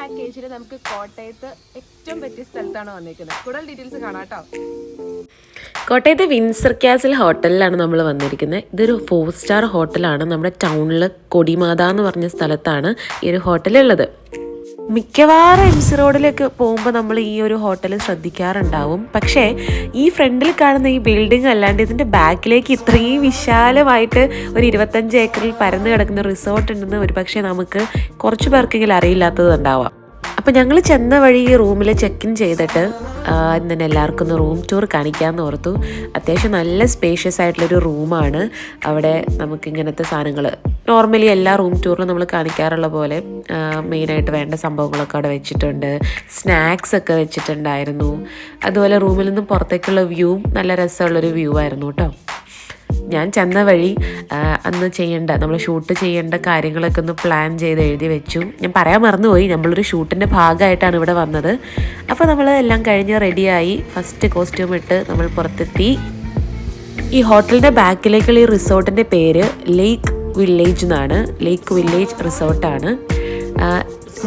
പാക്കേജിൽ നമുക്ക് കോട്ടയത്ത് ഏറ്റവും പറ്റിയ സ്ഥലത്താണ് വന്നിരിക്കുന്നത്. കൂടുതൽ ഡീറ്റെയിൽസ് കാണാം കേട്ടോ. കോട്ടയത്തെ വിൻസർ കാസിൽ ഹോട്ടലിലാണ് നമ്മൾ വന്നിരിക്കുന്നത്. ഇതൊരു 4 സ്റ്റാർ ഹോട്ടലാണ്. നമ്മുടെ ടൗണിൽ കൊടിമാത എന്ന് പറഞ്ഞ സ്ഥലത്താണ് ഈ ഒരു ഹോട്ടലുള്ളത്. മിക്കവാറും എം സി റോഡിലേക്ക് പോകുമ്പോൾ നമ്മൾ ഈ ഒരു ഹോട്ടൽ ശ്രദ്ധിക്കാറുണ്ടാവും. പക്ഷേ ഈ ഫ്രണ്ടിൽ കാണുന്ന ഈ ബിൽഡിംഗ് അല്ലാണ്ട് ഇതിൻ്റെ ബാക്കിലേക്ക് ഇത്രയും വിശാലമായിട്ട് ഒരു 25 ഏക്കറിൽ പരന്നു കിടക്കുന്ന റിസോർട്ട് ഉണ്ടെന്ന് ഒരു പക്ഷേ നമുക്ക് കുറച്ച് പേർക്കെങ്കിലും അറിയില്ലാത്തത് ഉണ്ടാവാം. അപ്പോൾ ഞങ്ങൾ ചെന്ന വഴി ഈ റൂമിൽ ചെക്ക് ഇൻ ചെയ്തിട്ട് ഇന്ന് എല്ലാവർക്കും ഒന്ന് റൂം ടൂർ കാണിക്കാമെന്ന് ഓർത്തു. അത്യാവശ്യം നല്ല സ്പേഷ്യസ് ആയിട്ടുള്ളൊരു റൂമാണ്. അവിടെ നമുക്ക് ഇങ്ങനത്തെ സാധനങ്ങൾ നോർമലി എല്ലാ റൂം ടൂറിലും നമ്മൾ കാണിക്കാറുള്ള പോലെ മെയിനായിട്ട് വേണ്ട സംഭവങ്ങളൊക്കെ അവിടെ വെച്ചിട്ടുണ്ട്. സ്നാക്സ് ഒക്കെ വെച്ചിട്ടുണ്ടായിരുന്നു. അതുപോലെ റൂമിൽ നിന്നും പുറത്തേക്കുള്ള വ്യൂവും നല്ല രസമുള്ളൊരു വ്യൂ ആയിരുന്നു കേട്ടോ. ഞാൻ ചെന്ന വഴി അന്ന് നമ്മൾ ഷൂട്ട് ചെയ്യേണ്ട കാര്യങ്ങളൊക്കെ ഒന്ന് പ്ലാൻ ചെയ്ത് എഴുതി വെച്ചു. ഞാൻ പറയാൻ മറന്നുപോയി, നമ്മളൊരു ഷൂട്ടിൻ്റെ ഭാഗമായിട്ടാണ് ഇവിടെ വന്നത്. അപ്പോൾ നമ്മൾ എല്ലാം കഴിഞ്ഞ് റെഡിയായി ഫസ്റ്റ് കോസ്റ്റ്യൂം ഇട്ട് നമ്മൾ പുറത്തെത്തി. ഈ ഹോട്ടലിൻ്റെ ബാക്കിലേക്കുള്ള ഈ റിസോർട്ടിൻ്റെ പേര് ലേക്ക് വില്ലേജ് എന്നാണ്. ലേക്ക് വില്ലേജ് റിസോർട്ടാണ്.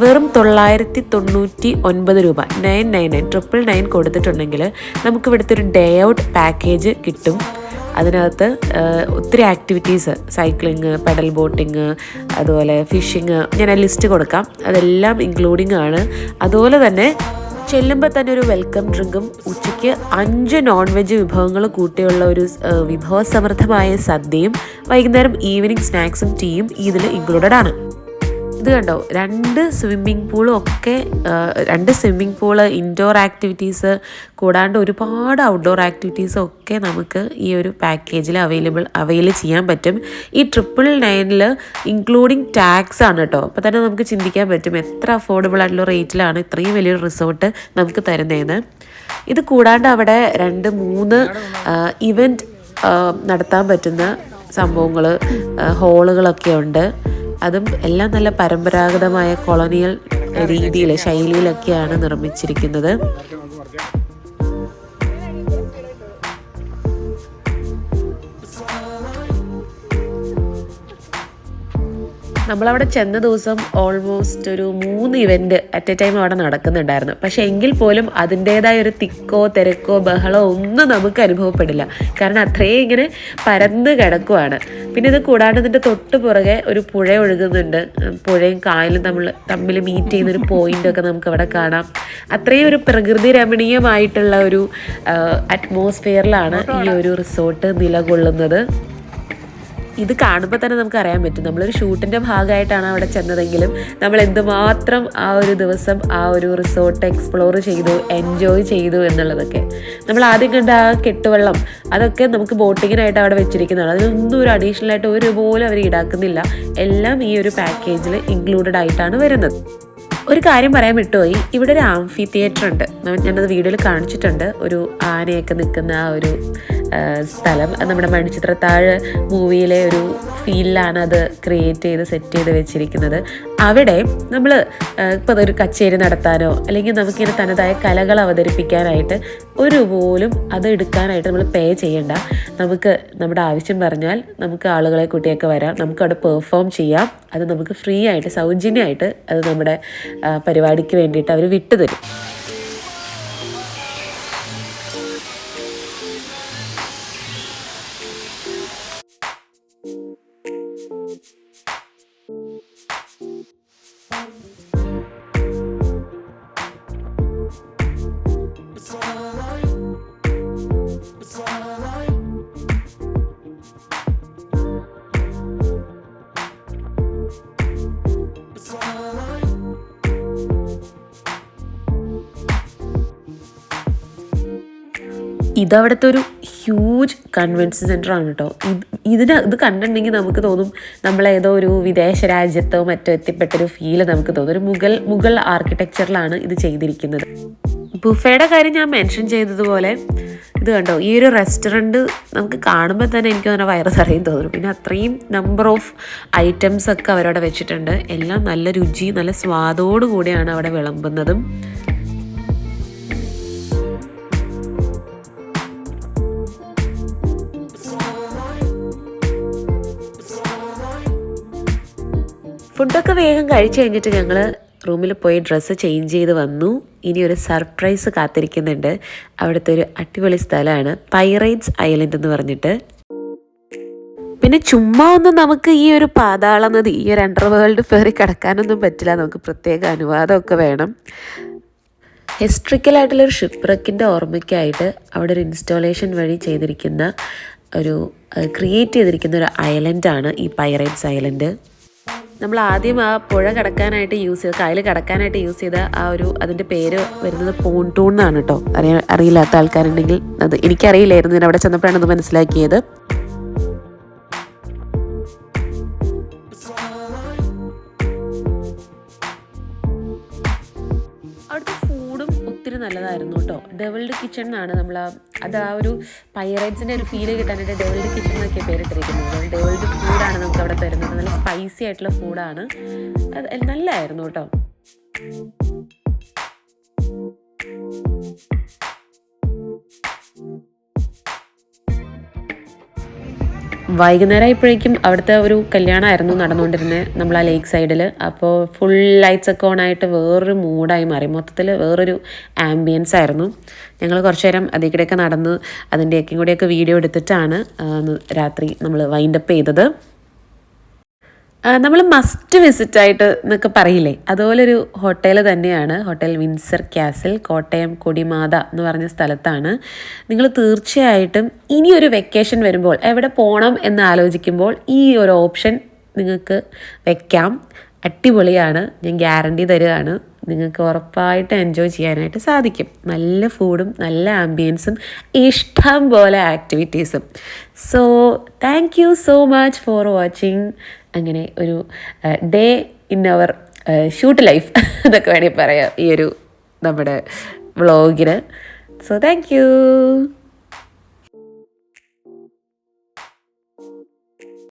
വെറും 999 രൂപ 999 കൊടുത്തിട്ടുണ്ടെങ്കിൽ നമുക്ക് ഇവിടുത്തെ ഒരു ഡേ ഔട്ട് പാക്കേജ് കിട്ടും. അതിനകത്ത് ഒത്തിരി ആക്ടിവിറ്റീസ്, സൈക്ലിങ്, പെഡൽ ബോട്ടിങ്, അതുപോലെ ഫിഷിങ്, ഞാൻ ആ ലിസ്റ്റ് കൊടുക്കാം. അതെല്ലാം ഇൻക്ലൂഡിങ് ആണ്. അതുപോലെ തന്നെ ചെല്ലുമ്പോൾ തന്നെ ഒരു വെൽക്കം ഡ്രിങ്കും ഉച്ചയ്ക്ക് 5 നോൺ വെജ് വിഭവങ്ങൾ കൂട്ടിയുള്ള ഒരു വിഭവസമൃദ്ധമായ സദ്യയും വൈകുന്നേരം ഈവനിങ് സ്നാക്സും ടീയും ഇതിൽ ഇൻക്ലൂഡഡ് ആണ്. ഇത് കണ്ടോ, 2 സ്വിമ്മിംഗ് പൂള്, ഇൻഡോർ ആക്ടിവിറ്റീസ് കൂടാണ്ട് ഒരുപാട് ഔട്ട്ഡോർ ആക്ടിവിറ്റീസും ഒക്കെ നമുക്ക് ഈ ഒരു പാക്കേജിൽ അവൈൽ ചെയ്യാൻ പറ്റും. ഈ 999 ഇൻക്ലൂഡിങ് ടാക്സ് ആണ് കേട്ടോ. അപ്പോൾ തന്നെ നമുക്ക് ചിന്തിക്കാൻ പറ്റും എത്ര അഫോർഡബിൾ ആയിട്ടുള്ള റേറ്റിലാണ് ഇത്രയും വലിയൊരു റിസോർട്ട് നമുക്ക് തരുന്നതെന്ന്. ഇത് കൂടാണ്ട് അവിടെ 2-3 ഇവൻറ്റ് നടത്താൻ പറ്റുന്ന സംഭവങ്ങൾ, ഹോളുകളൊക്കെ ഉണ്ട്. അതും എല്ലാം നല്ല പരമ്പരാഗതമായ കൊളോണിയൽ ശൈലിയിലൊക്കെയാണ് നിർമ്മിച്ചിരിക്കുന്നത്. നമ്മളവിടെ ചെന്ന ദിവസം ഓൾമോസ്റ്റ് ഒരു 3 ഇവൻറ്റ് അറ്റ് എ ടൈം അവിടെ നടക്കുന്നുണ്ടായിരുന്നു. പക്ഷേ എങ്കിൽ പോലും അതിൻ്റേതായ ഒരു തിക്കോ തിരക്കോ ബഹളോ ഒന്നും നമുക്ക് അനുഭവപ്പെടില്ല. കാരണം അത്രയും ഇങ്ങനെ പരന്ന് കിടക്കുവാണ്. പിന്നെ ഇത് കൂടാണ്ട് ഇതിൻ്റെ തൊട്ട് പുറകെ ഒരു പുഴ ഒഴുകുന്നുണ്ട്. പുഴയും കായലും തമ്മിൽ മീറ്റ് ചെയ്യുന്നൊരു പോയിൻ്റൊക്കെ നമുക്ക് അവിടെ കാണാം. അത്രയും ഒരു പ്രകൃതി രമണീയമായിട്ടുള്ള ഒരു അറ്റ്മോസ്ഫിയറിലാണ് ഈ ഒരു റിസോർട്ട് നിലകൊള്ളുന്നത്. ഇത് കാണുമ്പോൾ തന്നെ നമുക്ക് അറിയാൻ പറ്റും നമ്മളൊരു ഷൂട്ടിൻ്റെ ഭാഗമായിട്ടാണ് അവിടെ ചെന്നതെങ്കിലും നമ്മൾ എന്തുമാത്രം ആ ഒരു ദിവസം ആ ഒരു റിസോർട്ട് എക്സ്പ്ലോർ ചെയ്തു, എൻജോയ് ചെയ്തു എന്നുള്ളതൊക്കെ. നമ്മൾ ആദ്യം കണ്ട ആ കെട്ടുവെള്ളം അതൊക്കെ നമുക്ക് ബോട്ടിങ്ങിനായിട്ട് അവിടെ വെച്ചിരിക്കുന്നതാണ്. അതിനൊന്നും ഒരു അഡീഷണൽ ആയിട്ട് ഒരു പോലും അവർ ഈടാക്കുന്നില്ല. എല്ലാം ഈ ഒരു പാക്കേജിൽ ഇൻക്ലൂഡഡ് ആയിട്ടാണ് വരുന്നത്. ഒരു കാര്യം പറയാൻ വിട്ടുപോയി, ഇവിടെ ഒരു ആംഫി തിയേറ്റർ ഉണ്ട്. ഞാനത് വീഡിയോയിൽ കാണിച്ചിട്ടുണ്ട്. ഒരു ആനയൊക്കെ നിൽക്കുന്ന ആ ഒരു സ്ഥലം. നമ്മുടെ മണിച്ചിത്രത്താഴ് മൂവിയിലെ ഒരു ഫീലിലാണ് അത് ക്രിയേറ്റ് ചെയ്ത് സെറ്റ് ചെയ്ത് വെച്ചിരിക്കുന്നത്. അവിടെ നമ്മൾ ഇപ്പോൾ അതൊരു കച്ചേരി നടത്താനോ അല്ലെങ്കിൽ നമുക്കിങ്ങനെ തനതായ കലകൾ അവതരിപ്പിക്കാനായിട്ട് ഒരു പോലും അത് എടുക്കാനായിട്ട് നമ്മൾ പേ ചെയ്യണ്ട. നമുക്ക് നമ്മുടെ ആവശ്യം പറഞ്ഞാൽ നമുക്ക് ആളുകളെ കൂട്ടിയൊക്കെ വരാം, നമുക്കവിടെ പെർഫോം ചെയ്യാം. അത് നമുക്ക് ഫ്രീ ആയിട്ട് സൗജന്യമായിട്ട് അത് നമ്മുടെ പരിപാടിക്ക് വേണ്ടിയിട്ട് അവർ വിട്ടുതരും. ഇതവിടുത്തെ ഒരു ഹ്യൂജ് കൺവെൻഷൻ സെൻ്ററാണ് കേട്ടോ. ഇത് കണ്ടിട്ടുണ്ടെങ്കിൽ നമുക്ക് തോന്നും നമ്മളേതോ ഒരു വിദേശ രാജ്യത്തോ മറ്റോ എത്തിപ്പെട്ടൊരു ഫീല് നമുക്ക് തോന്നും. ഒരു മുഗൾ ആർക്കിടെക്ചറിലാണ് ഇത് ചെയ്തിരിക്കുന്നത്. ബുഫയുടെ കാര്യം ഞാൻ മെൻഷൻ ചെയ്തതുപോലെ ഇത് കണ്ടോ, ഈ ഒരു റെസ്റ്റോറൻറ്റ് നമുക്ക് കാണുമ്പോൾ തന്നെ എനിക്ക് തന്നെ വയറ് നിറയും തോന്നും. പിന്നെ അത്രയും നമ്പർ ഓഫ് ഐറ്റംസ് ഒക്കെ അവരവിടെ വെച്ചിട്ടുണ്ട്. എല്ലാം നല്ല രുചി, നല്ല സ്വാദോടു കൂടിയാണ് അവിടെ വിളമ്പുന്നതും. ഫുഡൊക്കെ വേഗം കഴിച്ച് കഴിഞ്ഞിട്ട് ഞങ്ങൾ റൂമിൽ പോയി ഡ്രസ്സ് ചേഞ്ച് ചെയ്ത് വന്നു. ഇനി ഒരു സർപ്രൈസ് കാത്തിരിക്കുന്നുണ്ട്. അവിടുത്തെ ഒരു അടിപൊളി സ്ഥലമാണ് പൈറേറ്റ്സ് ഐലൻഡ് എന്ന് പറഞ്ഞിട്ട്. പിന്നെ ചുമ്മാ ഒന്നും നമുക്ക് ഈ ഒരു പാതാള നദി, ഈ ഒരു അണ്ടർ വേൾഡ് ഫെറി കിടക്കാനൊന്നും പറ്റില്ല. നമുക്ക് പ്രത്യേക അനുവാദമൊക്കെ വേണം. ഹിസ്റ്ററിക്കലായിട്ടുള്ളൊരു ഷിപ്പ്രക്കിൻ്റെ ഓർമ്മയ്ക്കായിട്ട് അവിടെ ഒരു ഇൻസ്റ്റാളേഷൻ വഴി ചെയ്തിരിക്കുന്ന ക്രിയേറ്റ് ചെയ്തിരിക്കുന്ന ഒരു ഐലൻഡാണ് ഈ പൈറേറ്റ്സ് ഐലൻഡ്. നമ്മൾ ആദ്യം ആ പുഴ കടക്കാനായിട്ട് കായൽ കടക്കാനായിട്ട് യൂസ് ചെയ്ത അതിൻ്റെ പേര് വരുന്നത് പോണ്ടൂൺ എന്നാണ് കേട്ടോ. അറിയില്ലാത്ത ആൾക്കാരുണ്ടെങ്കിൽ അത് എനിക്കറിയില്ലായിരുന്നു. ഞാൻ അവിടെ ചെന്നപ്പോഴാണ് അത് മനസ്സിലാക്കിയത്. അവിടുത്തെ ഫുഡും ഒത്തിരി നല്ലതായിരുന്നു കേട്ടോ. ഡെവിൾഡ് കിച്ചൺ എന്നാണ് പൈറേറ്റ്സിൻ്റെ ഒരു ഫീല് കിട്ടാനായിട്ട് ഡെവിൾഡ് കിച്ചൺ എന്നൊക്കെ പേരിട്ടിരിക്കുന്നത്. ഡെവിൾഡ് ഫുഡാണ് നമുക്ക് അവിടെ തരുന്നത്. നല്ല സ്പൈസി ആയിട്ടുള്ള ഫുഡാണ്. അത് നല്ലതായിരുന്നു കേട്ടോ. വൈകുന്നേരം ആയപ്പോഴേക്കും അവിടുത്തെ ഒരു കല്യാണമായിരുന്നു നടന്നുകൊണ്ടിരുന്നത് നമ്മൾ ആ ലേക്ക് സൈഡിൽ. അപ്പോൾ ഫുൾ ലൈറ്റ്സ് ഒക്കെ ഓണായിട്ട് വേറൊരു മൂഡായി മാറി. മൊത്തത്തിൽ വേറൊരു ആംബിയൻസ് ആയിരുന്നു. ഞങ്ങൾ കുറച്ച് നേരം അതിൽ കൂടെയൊക്കെ നടന്ന് അതിൻ്റെയൊക്കെ കൂടെയൊക്കെ വീഡിയോ എടുത്തിട്ടാണ് രാത്രി നമ്മൾ വൈൻഡപ്പ് ചെയ്തത്. നമ്മൾ മസ്റ്റ് വിസിറ്റ് ആയിട്ട് എന്നൊക്കെ പറയില്ലേ, അതുപോലൊരു ഹോട്ടൽ തന്നെയാണ് ഹോട്ടൽ വിൻസർ കാസിൽ, കോട്ടയം കൊടിമാത എന്ന് പറഞ്ഞ സ്ഥലത്താണ്. നിങ്ങൾ തീർച്ചയായിട്ടും ഇനിയൊരു വെക്കേഷൻ വരുമ്പോൾ എവിടെ പോകണം എന്ന് ആലോചിക്കുമ്പോൾ ഈ ഒരു ഓപ്ഷൻ നിങ്ങൾക്ക് വെക്കാം. അടിപൊളിയാണ്, ഞാൻ ഗ്യാരണ്ടി തരുകയാണ്. നിങ്ങൾക്ക് ഉറപ്പായിട്ട് എൻജോയ് ചെയ്യാനായിട്ട് സാധിക്കും. നല്ല ഫുഡും നല്ല ആംബിയൻസും ഇഷ്ടം പോലെ ആക്ടിവിറ്റീസും. So thank you so much for watching. അങ്ങനെ ഒരു day in our shoot life എന്നൊക്കെ വേണമെങ്കിൽ പറയാം ഈ ഒരു നമ്മുടെ വ്ളോഗിന്. So thank U.